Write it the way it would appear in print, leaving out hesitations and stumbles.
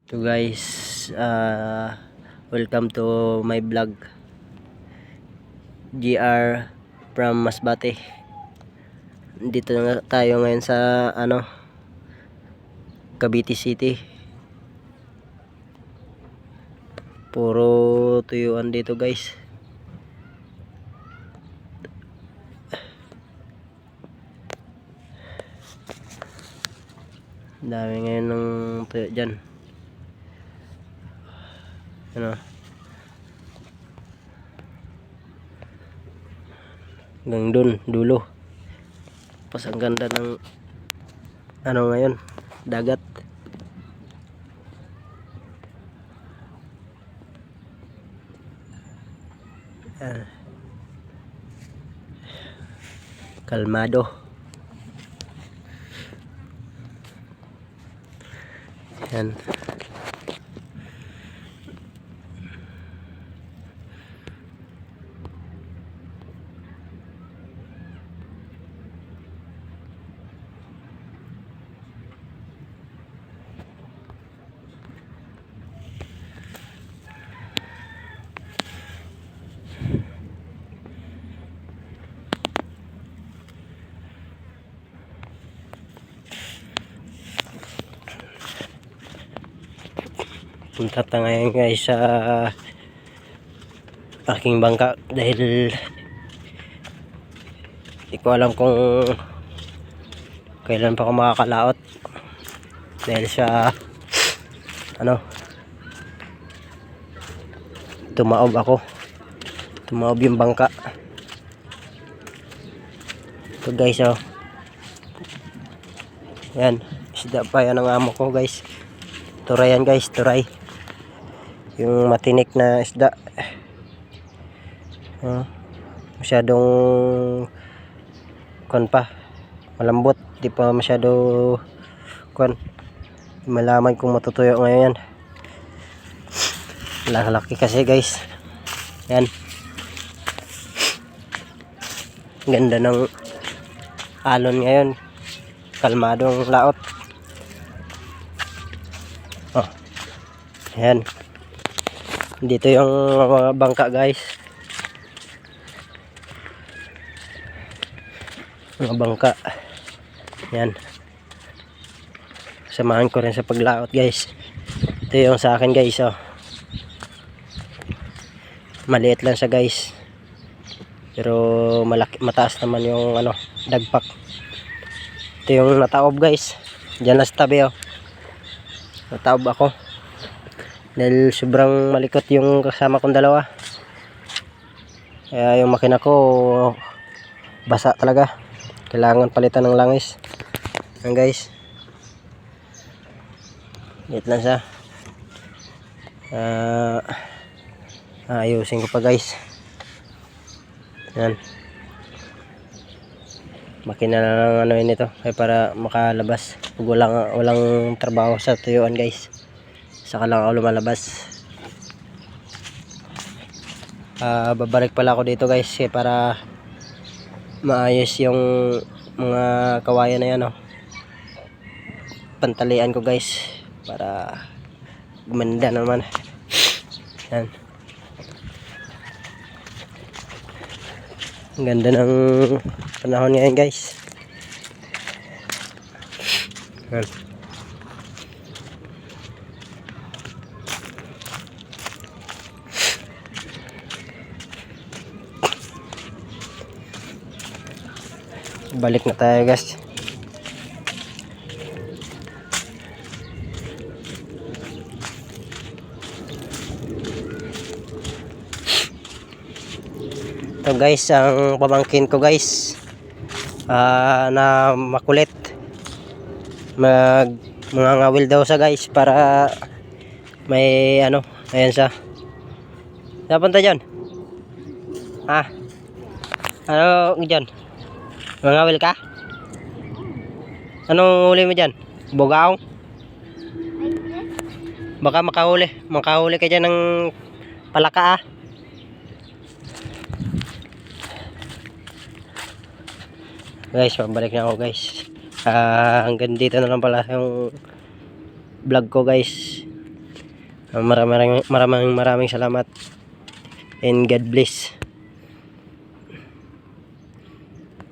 So guys, welcome to my vlog. GR from Masbate. Dito na tayo ngayon sa Cavite City. Puro tuyuan dito guys. Dami ngayon ng tuyo dyan. Hanggang dun, dulo. Pas ang ganda ng ngayon, dagat. Kalmado. Yan. Punta tayo ngayon guys sa aking bangka dahil hindi ko alam kung kailan pa ako makakalaot dahil sa tumaob yung bangka. Ito guys, yan, isda pa yan ang amo ko guys. Turay yan guys, turay, yung matinik na isda. Masyadong malambot, di pa masyado malaman kung matutuyo ngayon yan. Lalaki kasi guys. Yan, ganda ng alon ngayon, kalmadong laot. Yan, dito yung mga bangka guys, mga bangka. Yan, samahan ko rin sa paglaot guys. Ito yung sa akin guys, maliit lang siya guys, pero mataas naman yung dagpak. Ito yung nataob guys, dyan lang sa tabi. Nataob ako dahil sobrang malikot yung kasama kong dalawa, kaya yung makina ko basa talaga, kailangan palitan ng langis. Yan guys, liit lang siya. Ayusin ko pa guys. Yan, makina na lang yun ito ay para makalabas. Walang trabaho sa tuyuan guys, saka lang ako lumalabas. Babalik pala ako dito guys para maayos yung mga kawayan na yan, pantalian ko guys para gumanda naman. Yan, ang ganda ng panahon ngayon guys. Yan, balik na tayo guys. Ito guys ang pamangkin ko guys, na makulit, mga ngawil daw sa guys para may ayan siya. Napunta dyan dyan, mangawil ka? Anong huli mo dyan? Bugaong? Baka makahuli ka dyan ng palaka guys. Pabalik na ako guys. Hanggang dito na lang pala yung vlog ko guys. Maraming salamat and God bless.